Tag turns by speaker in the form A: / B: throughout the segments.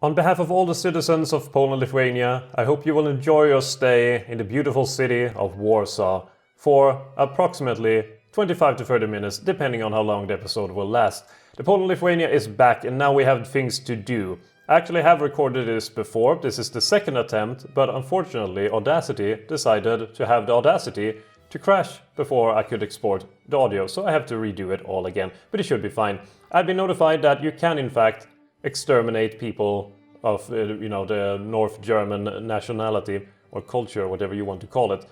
A: On behalf of all the citizens of Poland-Lithuania, I hope you will enjoy your stay in the beautiful city of Warsaw for approximately 25 to 30 minutes, depending on how long the episode will last. The Poland-Lithuania is back and now we have things to do. I actually have recorded this before, this is the second attempt, but unfortunately Audacity decided to have the audacity to crash before I could export the audio, so I have to redo it all again, but it should be fine. I've been notified that you can in fact exterminate people of the North German nationality or culture, whatever you want to call it.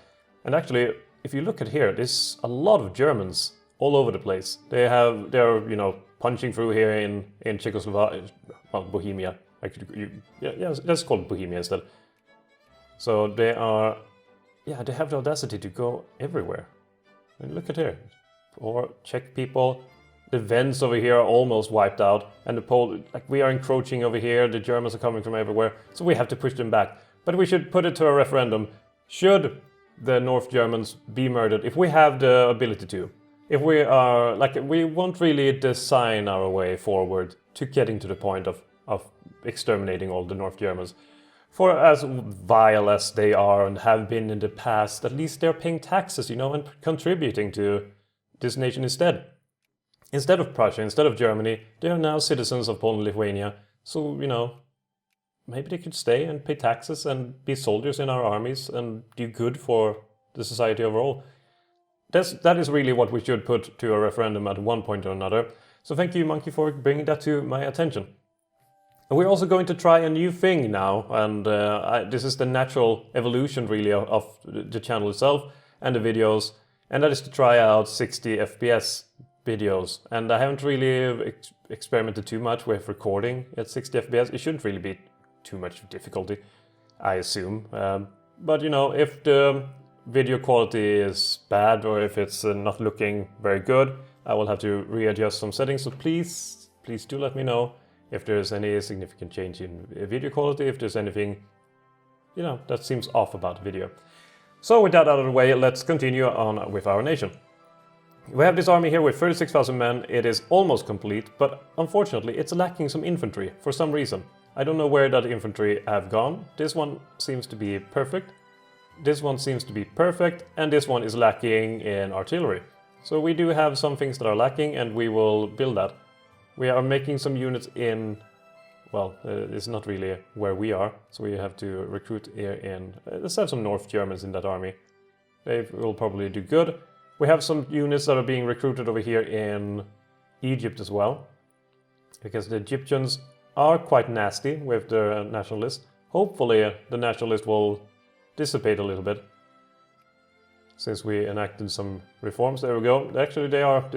A: And actually, if you look at here, there's a lot of Germans all over the place. They're punching through here in Czechoslovakia, well, Bohemia. Let's call it Bohemia instead. So they have the audacity to go everywhere. And look at here, or Czech people. The Vents over here are almost wiped out, and we are encroaching over here. The Germans are coming from everywhere, so we have to push them back. But we should put it to a referendum. Should the North Germans be murdered if we have the ability to? If we are we won't really design our way forward to getting to the point of exterminating all the North Germans. For as vile as they are and have been in the past, at least they're paying taxes, and contributing to this nation instead. Instead of Prussia, instead of Germany, they are now citizens of Poland-Lithuania. So, maybe they could stay and pay taxes and be soldiers in our armies and do good for the society overall. That is really what we should put to a referendum at one point or another. So thank you, Monkey, for bringing that to my attention. And we're also going to try a new thing now, and this is the natural evolution really of the channel itself and the videos, and that is to try out 60 FPS videos. And I haven't really experimented too much with recording at 60 FPS. It shouldn't really be too much difficulty, I assume. But if the video quality is bad or if it's not looking very good, I will have to readjust some settings. So please do let me know if there's any significant change in video quality, if there's anything, that seems off about the video. So with that out of the way, let's continue on with our nation. We have this army here with 36,000 men. It is almost complete, but unfortunately it's lacking some infantry for some reason. I don't know where that infantry have gone. This one seems to be perfect. This one seems to be perfect, and this one is lacking in artillery. So we do have some things that are lacking, and we will build that. We are making some units in, well, it's not really where we are, so we have to recruit here in, let's have some North Germans in that army. They will probably do good. We have some units that are being recruited over here in Egypt as well, because the Egyptians are quite nasty with their nationalists. Hopefully the nationalist will dissipate a little bit since we enacted some reforms. There we go. Actually, they are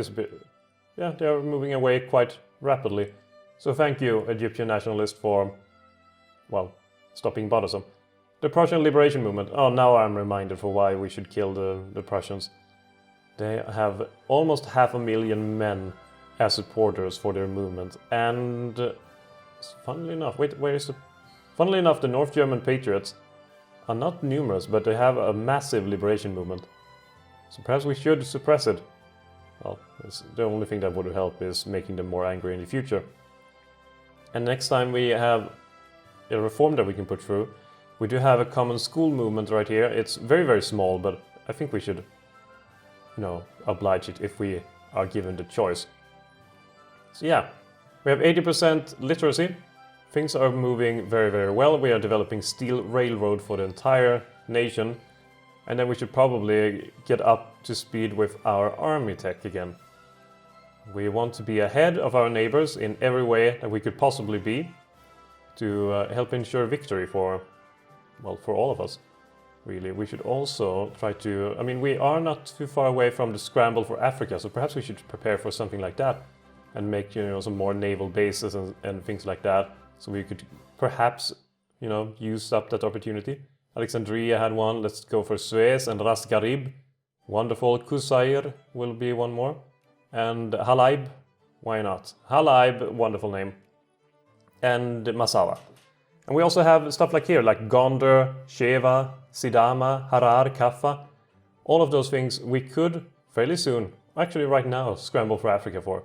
A: they are moving away quite rapidly. So thank you, Egyptian nationalists, for, well, stopping bothersome. The Prussian liberation movement. Oh, now I'm reminded for why we should kill the Prussians. They have almost 500,000 men as supporters for their movement, and funnily enough, funnily enough, the North German patriots are not numerous, but they have a massive liberation movement. So perhaps we should suppress it. Well, the only thing that would help is making them more angry in the future. And next time we have a reform that we can put through, we do have a common school movement right here. It's very, very small, but I think we should oblige it if we are given the choice. So yeah, we have 80% literacy. Things are moving very, very well. We are developing steel railroad for the entire nation. And then we should probably get up to speed with our army tech again. We want to be ahead of our neighbors in every way that we could possibly be to help ensure victory for all of us. Really, we should also try to, we are not too far away from the scramble for Africa, so perhaps we should prepare for something like that and make, some more naval bases and things like that, so we could perhaps, use up that opportunity. Alexandria had one. Let's go for Suez and Ras Gharib. Wonderful. Qusair will be one more. And Halaib, why not? Halaib, wonderful name. And Massawa. And we also have stuff like here, like Gondar, Sheva, Sidama, Harar, Kaffa. All of those things we could fairly soon, actually right now, scramble for Africa for.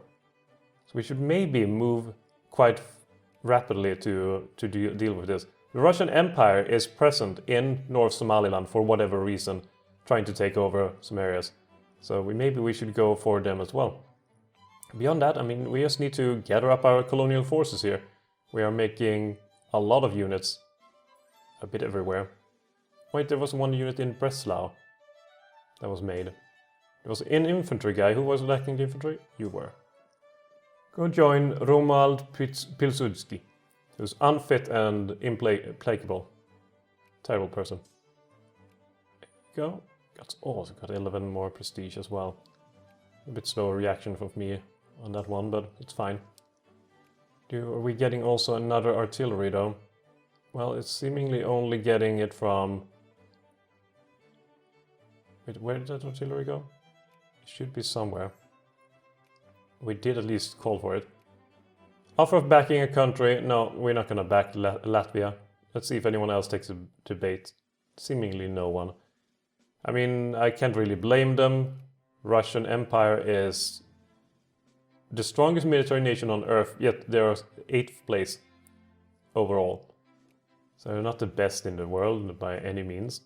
A: So we should maybe move quite rapidly to deal with this. The Russian Empire is present in North Somaliland for whatever reason, trying to take over some areas. So maybe we should go for them as well. Beyond that, I mean, we just need to gather up our colonial forces here. We are making a lot of units, a bit everywhere. Wait, there was one unit in Breslau that was made. There was an infantry guy. Who was lacking the infantry? You were. Go join Romuald Pilsudski, who's unfit and implacable. Terrible person. Go. That's also got 11 more prestige as well. A bit slower reaction from me on that one, but it's fine. Are we getting also another artillery though? Well, it's seemingly only getting it from... Wait, where did that artillery go? It should be somewhere. We did at least call for it. Offer of backing a country. No, we're not gonna back Latvia. Let's see if anyone else takes a debate. Seemingly no one. I mean, I can't really blame them. Russian Empire is the strongest military nation on Earth, yet they're 8th place overall. So they're not the best in the world by any means.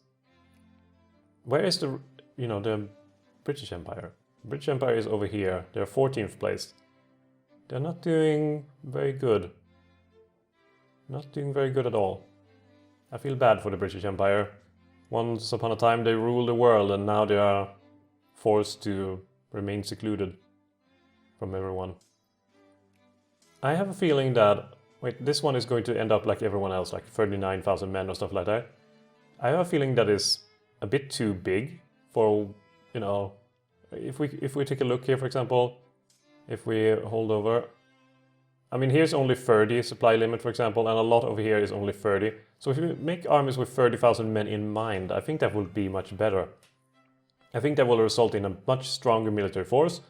A: Where is the British Empire? The British Empire is over here. They're 14th place. They're not doing very good. Not doing very good at all. I feel bad for the British Empire. Once upon a time they ruled the world and now they are forced to remain secluded from everyone. I have a feeling that... Wait, this one is going to end up like everyone else, like 39,000 men or stuff like that. I have a feeling that is a bit too big for, if we take a look here, for example, if we hold over, I mean, here's only 30 supply limit, for example, and a lot over here is only 30. So if we make armies with 30,000 men in mind, I think that will be much better. I think that will result in a much stronger military force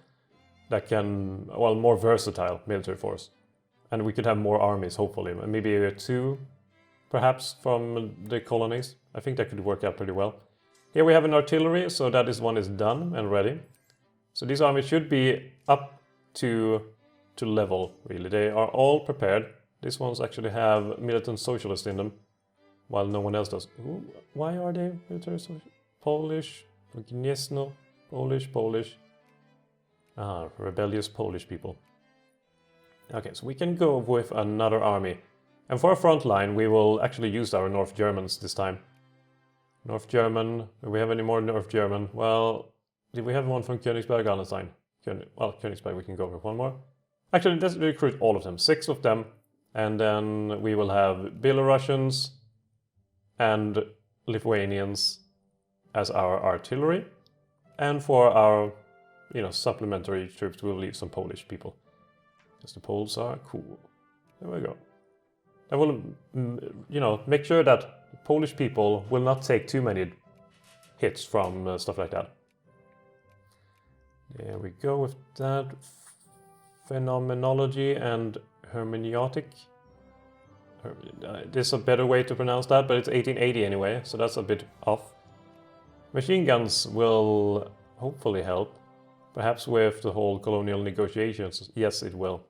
A: that can, well, more versatile military force. And we could have more armies, hopefully. Maybe 2, perhaps, from the colonies. I think that could work out pretty well. Here we have an artillery, so that one is done and ready. So these armies should be up to level, really. They are all prepared. These ones actually have militant socialist in them, while no one else does. Ooh, why are they military socialist? Polish, Gniezno, Polish. Ah, rebellious Polish people. Okay, so we can go with another army. And for a front line, we will actually use our North Germans this time. North German, do we have any more North German? Well, did we have one from Königsberg, Allenstein? Well, Königsberg, we can go with one more. Actually, let's recruit all of them, 6 of them. And then we will have Belarusians and Lithuanians as our artillery. And for our, supplementary troops, we'll leave some Polish people. Because the Poles are cool. There we go. I will, make sure that Polish people will not take too many hits from stuff like that. There we go with that. Phenomenology and hermeneutic. There's a better way to pronounce that, but it's 1880 anyway, so that's a bit off. Machine guns will hopefully help. Perhaps with the whole colonial negotiations. Yes, it will.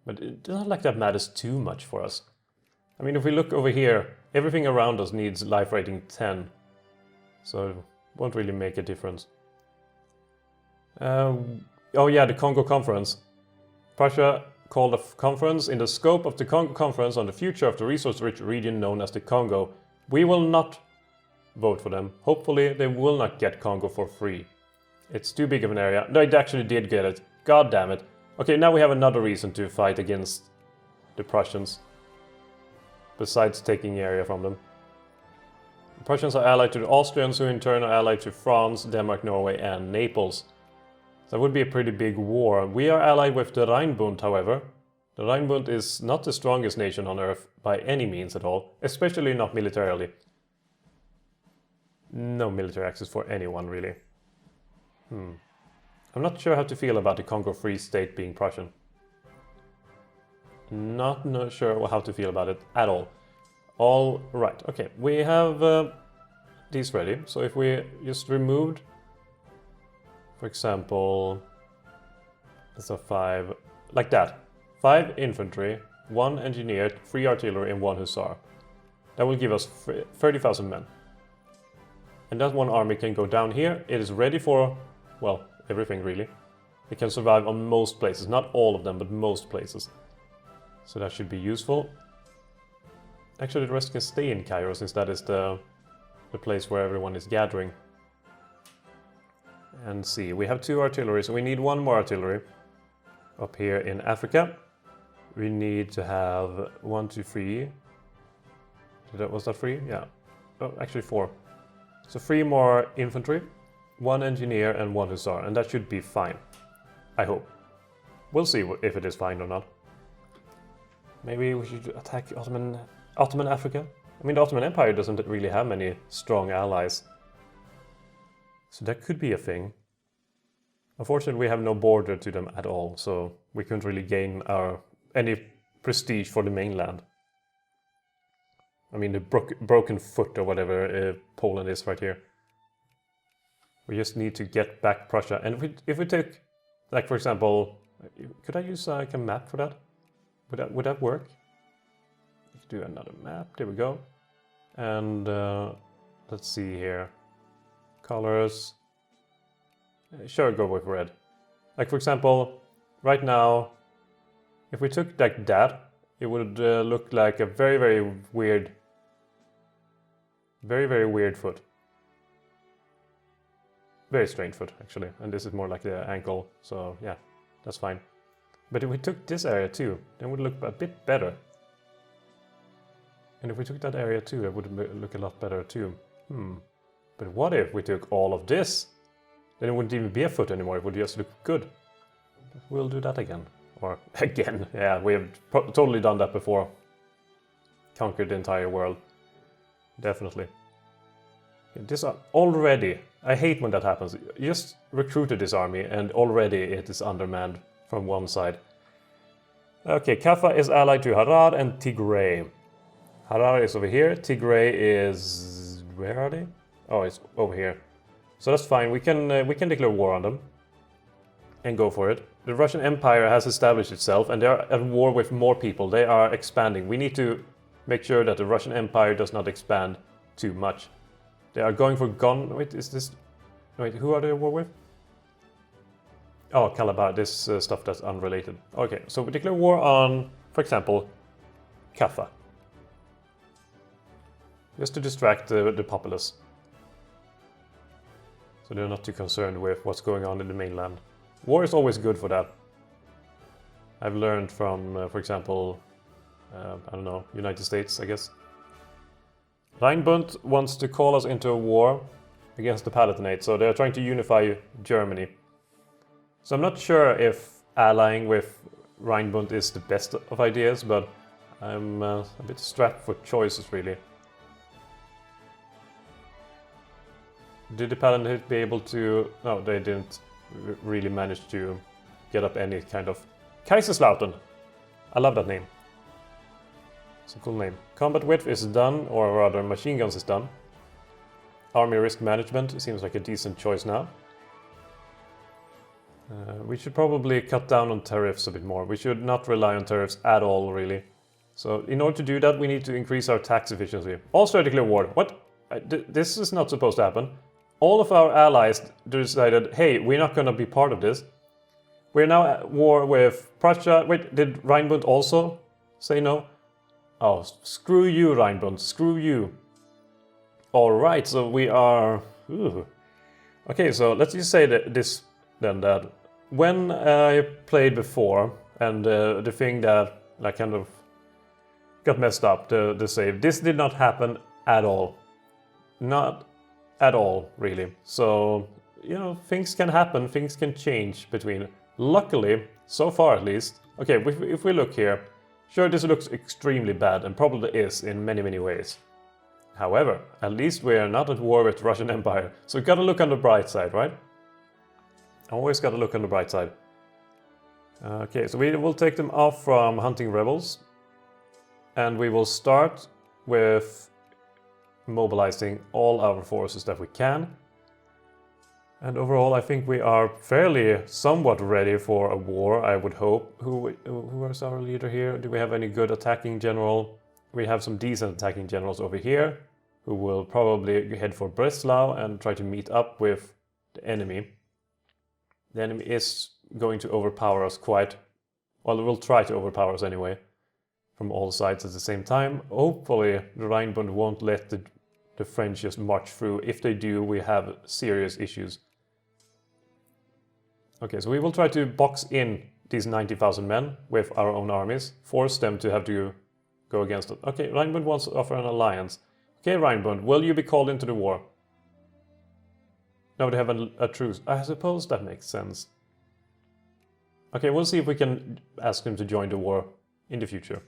A: But it's not like that matters too much for us. I mean, if we look over here, everything around us needs life rating 10. So it won't really make a difference. Oh yeah, the Congo Conference. Prussia called a conference in the scope of the Congo Conference on the future of the resource-rich region known as the Congo. We will not vote for them. Hopefully they will not get Congo for free. It's too big of an area. No, they actually did get it. God damn it. Okay, now we have another reason to fight against the Prussians. Besides taking area from them. The Prussians are allied to the Austrians, who in turn are allied to France, Denmark, Norway and Naples. That would be a pretty big war. We are allied with the Rheinbund, however. The Rheinbund is not the strongest nation on Earth by any means at all, especially not militarily. No military access for anyone, really. I'm not sure how to feel about the Congo Free State being Prussian. Not sure how to feel about it at all. All right, okay, we have these ready. So if we just removed, for example, so 5, like that. 5 infantry, 1 engineer, 3 artillery and 1 hussar. That will give us 30,000 men. And that one army can go down here. It is ready for, well, everything really. It can survive on most places. Not all of them, but most places. So that should be useful. Actually, the rest can stay in Cairo, since that is the place where everyone is gathering. And see, we have 2 artillery, so we need 1 more artillery. Up here in Africa. We need to have 1, 2, 3. Was that 3? Yeah. Oh, actually 4. So 3 more infantry, 1 engineer and 1 hussar, and that should be fine. I hope. We'll see if it is fine or not. Maybe we should attack Ottoman Africa? I mean, the Ottoman Empire doesn't really have many strong allies. So that could be a thing. Unfortunately, we have no border to them at all, so we couldn't really gain any prestige for the mainland. I mean, the broken foot or whatever Poland is right here. We just need to get back Prussia. And if we take, like for example, could I use like a map for that? Would that work? Let's do another map. There we go. And let's see here. Colors. Sure, go with red. Like for example, right now, if we took like that, it would look like a very, very weird foot. Very strange foot, actually. And this is more like the ankle, so yeah, that's fine. But if we took this area too, then it would look a bit better. And if we took that area too, it would look a lot better too. But what if we took all of this? Then it wouldn't even be a foot anymore, it would just look good. We'll do that again. Or again, yeah, we have totally done that before. Conquered the entire world. Definitely. This already, I hate when that happens. You just recruited this army and already it is undermanned from one side. Okay, Kaffa is allied to Harar and Tigray. Harar is over here, Tigray is... where are they? Oh, it's over here. So that's fine, we can declare war on them. And go for it. The Russian Empire has established itself and they are at war with more people. They are expanding. We need to make sure that the Russian Empire does not expand too much. They are going for wait, is this... wait, who are they at war with? Oh, Calabar, this stuff that's unrelated. Okay, so we declare war on, for example, Kaffa. Just to distract the populace. So they're not too concerned with what's going on in the mainland. War is always good for that. I've learned from, for example, I don't know, United States, I guess. Rheinbund wants to call us into a war against the Palatinate, so they're trying to unify Germany. So I'm not sure if allying with Rheinbund is the best of ideas, but I'm a bit strapped for choices, really. Did the Palatinate be able to... no, they didn't really manage to get up any kind of... Kaiserslautern! I love that name. It's a cool name. Combat width is done, or rather machine guns is done. Army risk management seems like a decent choice now. We should probably cut down on tariffs a bit more. We should not rely on tariffs at all, really. So in order to do that, we need to increase our tax efficiency. Also declare war. What? This is not supposed to happen. All of our allies decided, hey, we're not going to be part of this. We're now at war with Prussia. Wait, did Rheinbund also say no? Oh, screw you, Rheinbund. Screw you. Alright, so we are... ooh. Okay, so let's just say that when I played before, and the thing that like kind of got messed up, the save, this did not happen at all. Not at all, really. So, you know, things can happen, things can change between... Luckily, so far at least... Okay, if we look here, sure, this looks extremely bad, and probably is in many, many ways. However, at least we are not at war with the Russian Empire, so we gotta look on the bright side, right? Always gotta look on the bright side. Okay, so we will take them off from hunting rebels, and we will start with mobilizing all our forces that we can. And overall, I think we are fairly somewhat ready for a war, I would hope. Who is our leader here? Do we have any good attacking general? We have some decent attacking generals over here, who will probably head for Breslau and try to meet up with the enemy. The enemy is going to overpower us quite... Well, it will try to overpower us anyway, from all sides at the same time. Hopefully, the Rhinebund won't let the French just march through. If they do, we have serious issues. Okay, so we will try to box in these 90,000 men with our own armies, force them to have to go against it. Okay, Rhinebund wants to offer an alliance. Okay, Rhinebund, will you be called into the war? No, they have a truce. I suppose that makes sense. Okay, we'll see if we can ask them to join the war in the future.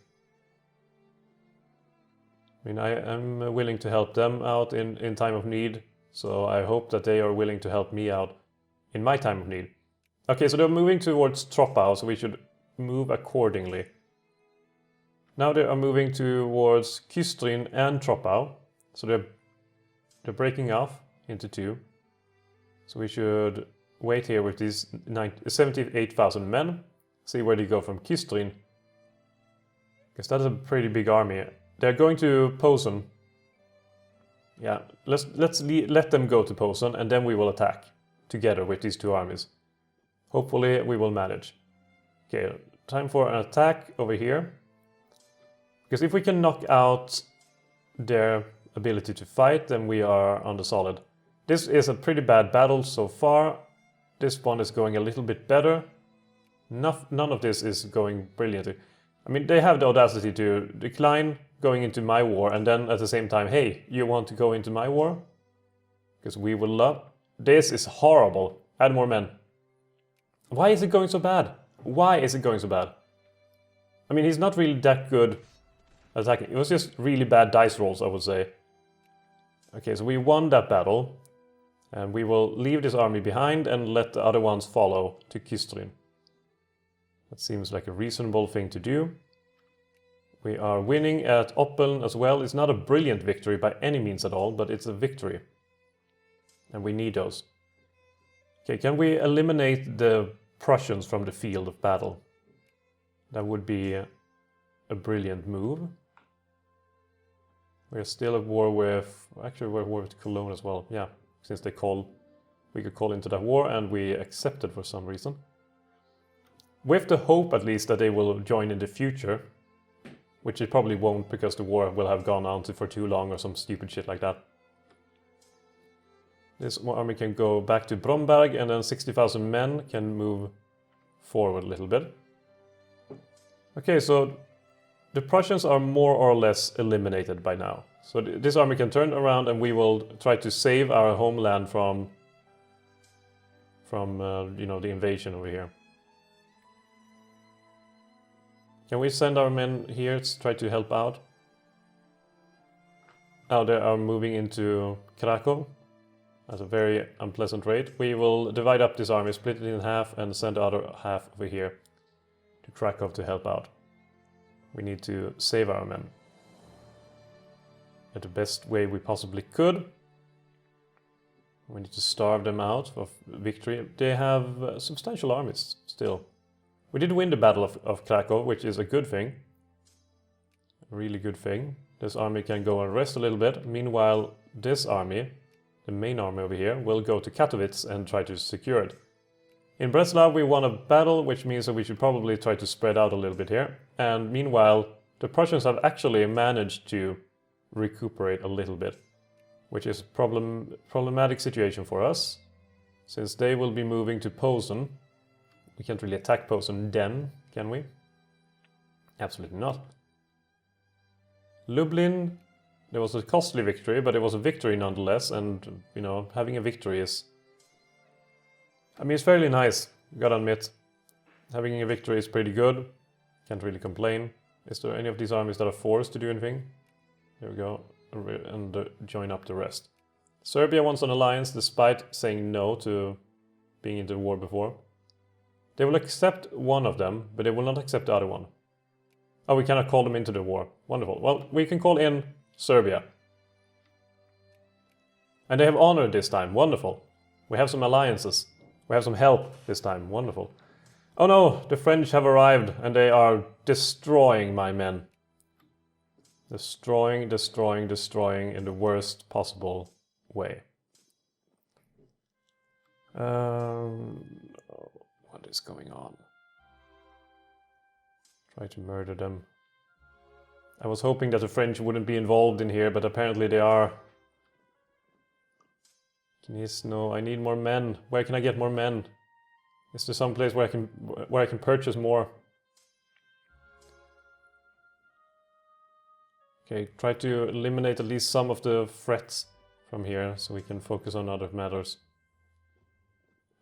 A: I mean, I am willing to help them out in time of need, so I hope that they are willing to help me out in my time of need. Okay, so they're moving towards Troppau, so we should move accordingly. Now they are moving towards Küstrin and Troppau, so they're breaking off into two. So we should wait here with these 78,000 men, see where they go from Küstrin, because that is a pretty big army. They're going to Posen. Yeah, let's let them go to Posen, and then we will attack together with these two armies. Hopefully we will manage. Okay, time for an attack over here. Because if we can knock out their ability to fight, then we are on the solid. This is a pretty bad battle so far. This one is going a little bit better. None of this is going brilliantly. I mean, they have the audacity to decline going into my war, and then at the same time, hey, you want to go into my war? Because we will love... This is horrible. Add more men. Why is it going so bad? Why is it going so bad? I mean, he's not really that good at attacking. It was just really bad dice rolls, I would say. Okay, so we won that battle. And we will leave this army behind and let the other ones follow to Küstrin. That seems like a reasonable thing to do. We are winning at Oppeln as well. It's not a brilliant victory by any means at all, but it's a victory. And we need those. Okay, can we eliminate the Prussians from the field of battle? That would be a brilliant move. We're still at war with... Actually, we're at war with Cologne as well. Yeah, since we could call into that war, and we accepted for some reason. With the hope, at least, that they will join in the future. Which it probably won't, because the war will have gone on for too long or some stupid shit like that. This army can go back to Bromberg, and then 60,000 men can move forward a little bit. Okay, so the Prussians are more or less eliminated by now. So this army can turn around, and we will try to save our homeland from you know, the invasion over here. Can we send our men here to try to help out? Now they are moving into Krakow at a very unpleasant rate. We will divide up this army, split it in half, and send the other half over here to Krakow to help out. We need to save our men in the best way we possibly could. We need to starve them out of victory. They have substantial armies still. We did win the Battle of Krakow, which is a good thing. A really good thing. This army can go and rest a little bit. Meanwhile, this army, the main army over here, will go to Katowice and try to secure it. In Breslau we won a battle, which means that we should probably try to spread out a little bit here. And meanwhile, the Prussians have actually managed to recuperate a little bit, which is a problematic situation for us, since they will be moving to Posen. We can't really attack Posen then, can we? Absolutely not. Lublin, there was a costly victory, but it was a victory nonetheless, and, you know, having a victory is... I mean, it's fairly nice, gotta admit. Having a victory is pretty good, can't really complain. Is there any of these armies that are forced to do anything? There we go, and join up the rest. Serbia wants an alliance despite saying no to being into the war before. They will accept one of them, but they will not accept the other one. Oh, we cannot call them into the war. Wonderful. Well, we can call in Serbia. And they have honor this time. Wonderful. We have some alliances. We have some help this time. Wonderful. Oh no, the French have arrived and they are destroying my men. Destroying in the worst possible way. What is going on? Try to murder them. I was hoping that the French wouldn't be involved in here, but apparently they are. No, I need more men. Where can I get more men? Is there some place where I can purchase more? Okay, try to eliminate at least some of the threats from here, so we can focus on other matters.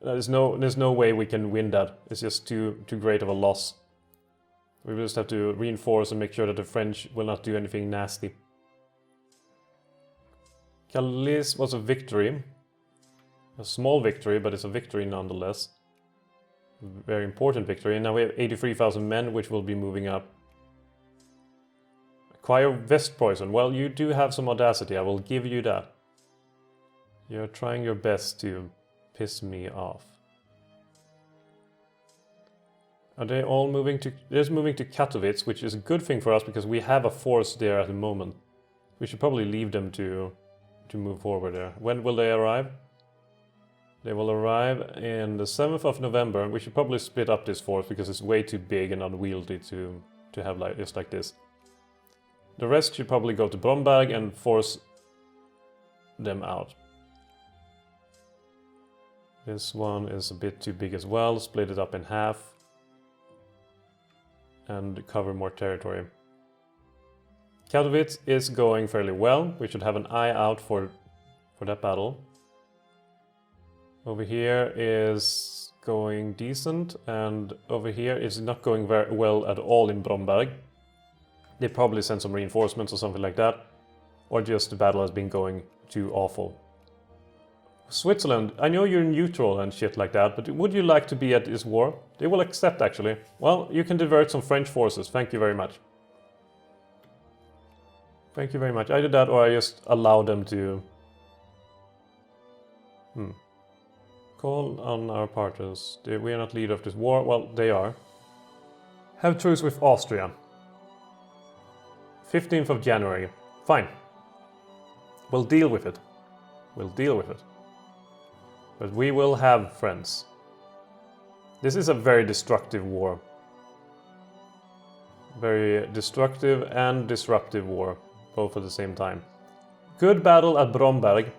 A: There's no way we can win that. It's just too great of a loss. We will just have to reinforce and make sure that the French will not do anything nasty. Calais was a victory. A small victory, but it's a victory nonetheless. Very important victory. And now we have 83,000 men, which will be moving up. Acquire West Preußen. Well, you do have some audacity, I will give you that. You're trying your best to piss me off. Are they all moving to... They're moving to Katowice, which is a good thing for us because we have a force there at the moment. We should probably leave them to move forward there. When will they arrive? They will arrive in the 7th of November. We should probably split up this force because it's way too big and unwieldy to have just like this. The rest should probably go to Bromberg and force them out. This one is a bit too big as well. Split it up in half and cover more territory. Katowice is going fairly well. We should have an eye out for that battle. Over here is going decent, and over here is not going very well at all in Bromberg. They probably sent some reinforcements or something like that, or just the battle has been going too awful. Switzerland, I know you're neutral and shit like that, but would you like to be at this war? They will accept, actually. Well, you can divert some French forces, thank you very much. Thank you very much. Either that or I just allow them to... Call on our partners. We are not leader of this war. Well, they are. Have truce with Austria. 15th of January. Fine. We'll deal with it. We'll deal with it. But we will have friends. This is a very destructive war. Very destructive and disruptive war. Both at the same time. Good battle at Bromberg.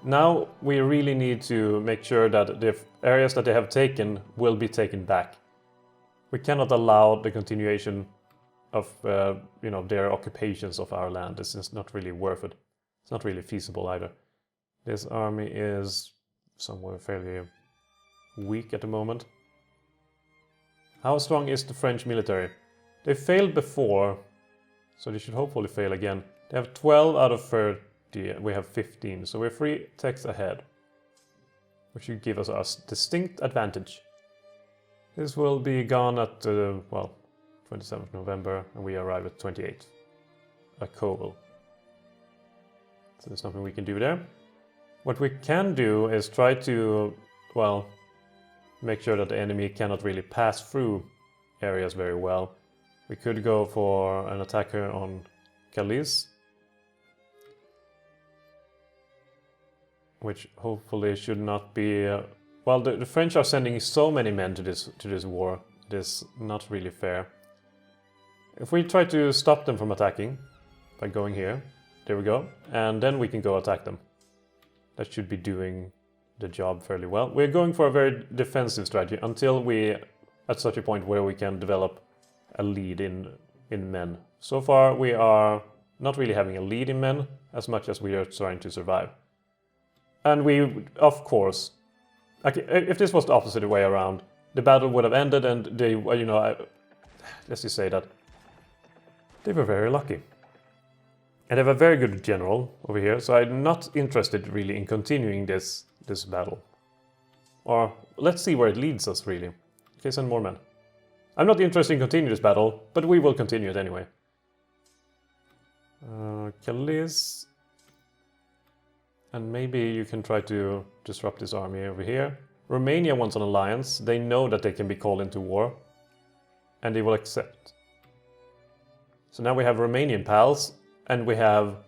A: Now we really need to make sure that the areas that they have taken will be taken back. We cannot allow the continuation of their occupations of our land. This is not really worth it. It's not really feasible either. This army is somewhere fairly weak at the moment. How strong is the French military? They failed before, so they should hopefully fail again. They have 12 out of 30. We have 15, so we're 3 techs ahead, which should give us a distinct advantage. This will be gone at, 27th November, and we arrive at 28th, at Kovel. So there's nothing we can do there. What we can do is try to, make sure that the enemy cannot really pass through areas very well. We could go for an attack here on Calais, which hopefully should not be... the French are sending so many men to this war. It is not really fair. If we try to stop them from attacking by going here, there we go, and then we can go attack them. That should be doing the job fairly well. We're going for a very defensive strategy until we at such a point where we can develop a lead in men. So far we are not really having a lead in men as much as we are trying to survive. And we, of course, if this was the opposite way around, the battle would have ended and they, let's just say that they were very lucky. And they have a very good general over here, so I'm not interested really in continuing this battle. Or let's see where it leads us really. Okay, send more men. I'm not interested in continuing this battle, but we will continue it anyway. Calais... And maybe you can try to disrupt this army over here. Romania wants an alliance. They know that they can be called into war. And they will accept. So now we have Romanian pals. And we have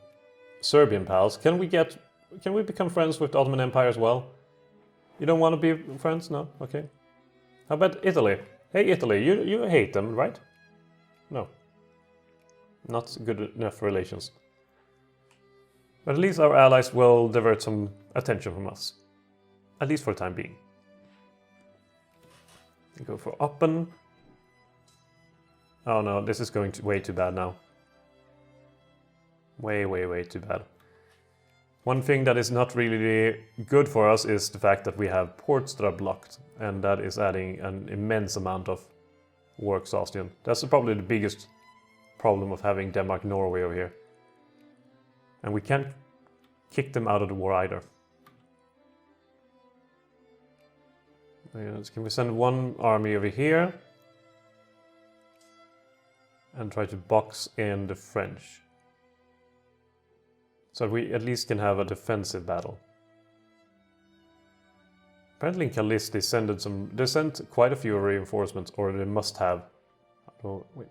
A: Serbian pals. Can we become friends with the Ottoman Empire as well? You don't want to be friends? No? Okay. How about Italy? Hey Italy, you hate them, right? No. Not good enough relations. But at least our allies will divert some attention from us. At least for the time being. We go for Oppen. Oh no, this is going way too bad now. Way too bad. One thing that is not really good for us is the fact that we have ports that are blocked. And that is adding an immense amount of war exhaustion. That's probably the biggest problem of having Denmark-Norway over here. And we can't kick them out of the war either. Can we send one army over here? And try to box in the French. So we at least can have a defensive battle. Apparently in Calais they sent quite a few reinforcements, or they must have. Oh, wait,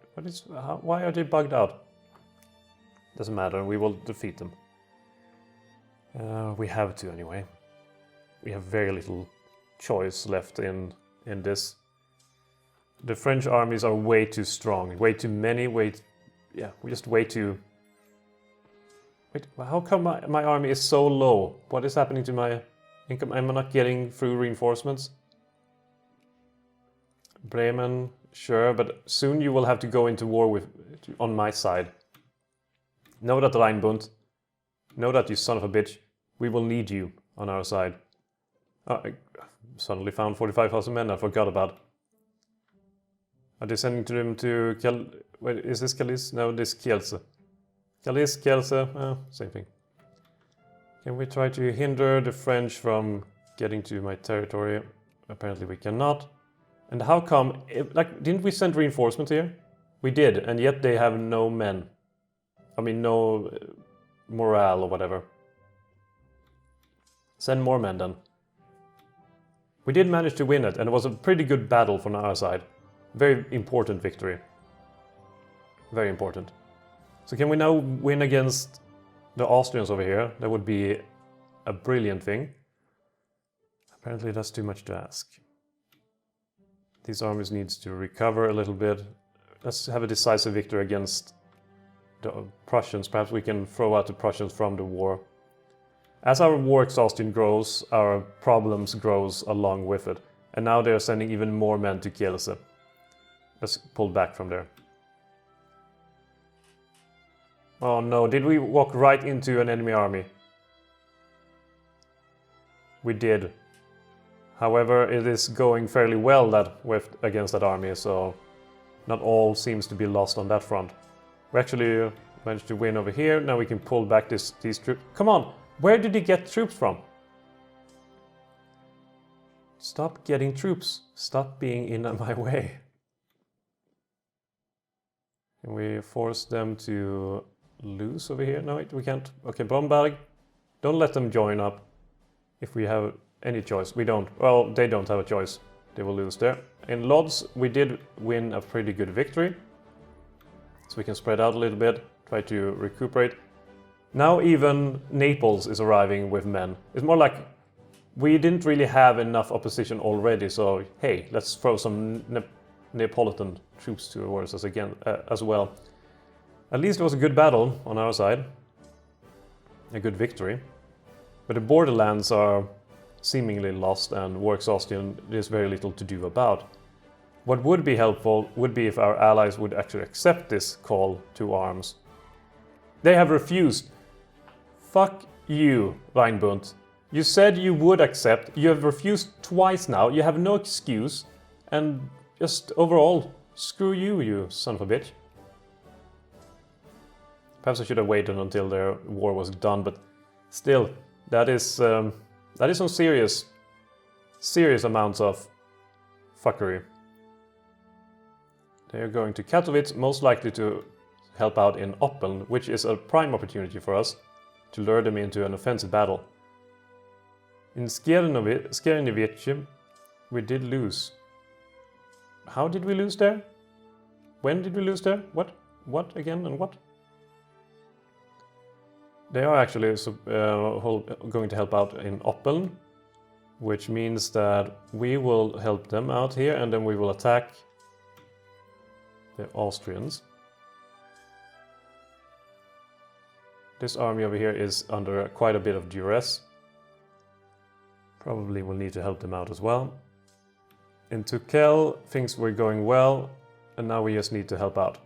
A: why are they bugged out? Doesn't matter, we will defeat them. We have to anyway. We have very little choice left in this. The French armies are way too strong, way too many, we're just way too... Wait, how come my army is so low? What is happening to my income? Am I not getting through reinforcements? Bremen, sure, but soon you will have to go into war on my side. Know that, Rheinbund. Know that, you son of a bitch. We will need you on our side. Oh, I suddenly found 45,000 men I forgot about. Are they sending them to Wait, is this Calais? No, this Kielce. Calais, Kielce, same thing. Can we try to hinder the French from getting to my territory? Apparently we cannot. And how come, didn't we send reinforcements here? We did, and yet they have no men. I mean, no morale or whatever. Send more men then. We did manage to win it, and it was a pretty good battle from our side. Very important victory. Very important. So can we now win against the Austrians over here? That would be a brilliant thing. Apparently that's too much to ask. These armies need to recover a little bit. Let's have a decisive victory against the Prussians. Perhaps we can throw out the Prussians from the war. As our war exhaustion grows, our problems grows along with it. And now they're sending even more men to Kielce. Let's pull back from there. Oh no, did we walk right into an enemy army? We did. However, it is going fairly well against that army, so not all seems to be lost on that front. We actually managed to win over here. Now we can pull back these troops. Come on! Where did he get troops from? Stop getting troops. Stop being in my way. Can we force them to lose over here? No, we can't. Okay, Bromberg. Don't let them join up. If we have any choice. We don't. Well, they don't have a choice. They will lose there. In Lodz, we did win a pretty good victory. So we can spread out a little bit. Try to recuperate. Now even Naples is arriving with men. It's more like we didn't really have enough opposition already, so hey, let's throw some Neapolitan troops towards us again as well. At least it was a good battle on our side. A good victory. But the borderlands are seemingly lost and war exhaustion there's very little to do about. What would be helpful would be if our allies would actually accept this call to arms. They have refused. Fuck you, Rheinbund. You said you would accept, you have refused twice now, you have no excuse, and just overall, screw you, you son of a bitch. Perhaps I should have waited until their war was done, but still, that is some serious amounts of fuckery. They are going to Katowice, most likely to help out in Oppen, which is a prime opportunity for us to lure them into an offensive battle. In Skierniewice, we did lose. How did we lose there? When did we lose there? What? What again and what? They are actually going to help out in Oppeln, which means that we will help them out here and then we will attack the Austrians. This army over here is under quite a bit of duress. Probably will need to help them out as well. In Tuchel, things were going well, and now we just need to help out.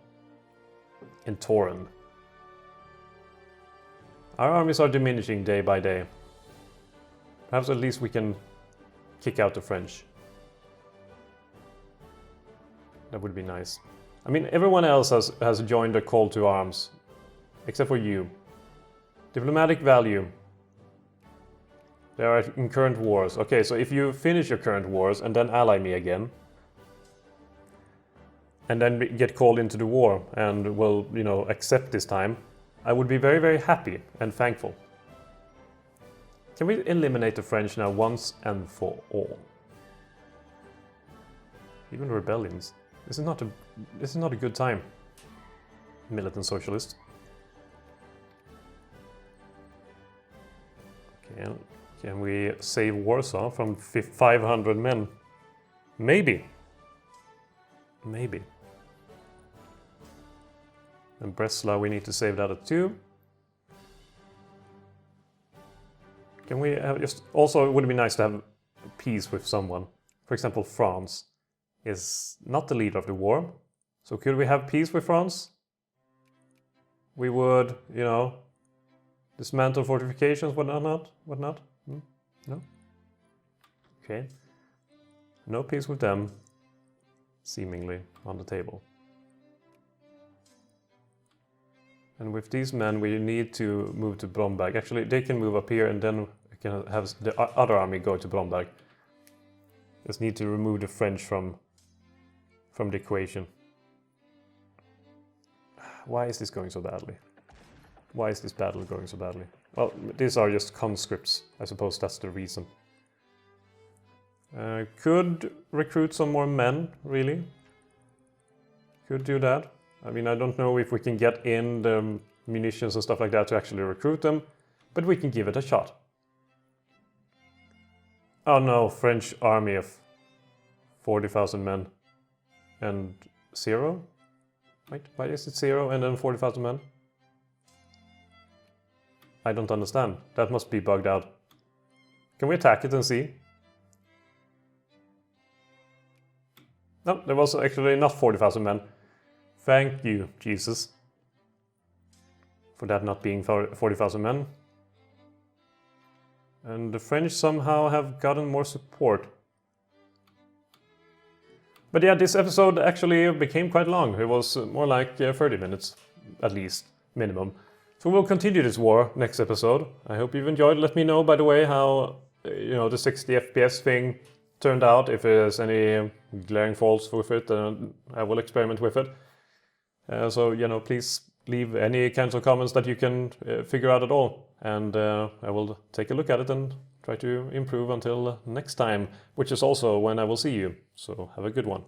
A: In Toren. Our armies are diminishing day by day. Perhaps at least we can kick out the French. That would be nice. I mean, everyone else has joined the call to arms, except for you. Diplomatic value. They are in current wars. Okay, so if you finish your current wars and then ally me again, and then get called into the war and will, you know, accept this time, I would be very, very happy and thankful. Can we eliminate the French now once and for all? Even rebellions. This is not a good time. Militant socialist. Okay, can we save Warsaw from 500 men? Maybe. Maybe. And Breslau, we need to save that at 2. Can we have just... Also, it would be nice to have peace with someone. For example, France is not the leader of the war. So could we have peace with France? We would, you know, dismantle fortifications, whatnot? No? Okay. No peace with them, seemingly, on the table. And with these men, we need to move to Bromberg. Actually, they can move up here and then we can have the other army go to Bromberg. Just need to remove the French from the equation. Why is this going so badly? Why is this battle going so badly? Well, these are just conscripts. I suppose that's the reason. Could recruit some more men, really. Could do that. I mean, I don't know if we can get in the munitions and stuff like that to actually recruit them, but we can give it a shot. Oh no, French army of 40,000 men and 0? Wait, why is it 0 and then 40,000 men? I don't understand. That must be bugged out. Can we attack it and see? No, there was actually not 40,000 men. Thank you, Jesus, for that not being 40,000 men. And the French somehow have gotten more support. But yeah, this episode actually became quite long. It was more like 30 minutes, at least, minimum. So we'll continue this war next episode. I hope you've enjoyed. Let me know, by the way, how the 60 FPS thing turned out. If there's any glaring faults with it, I will experiment with it. So, please leave any kinds of comments that you can figure out at all. And I will take a look at it and try to improve until next time, which is also when I will see you. So have a good one.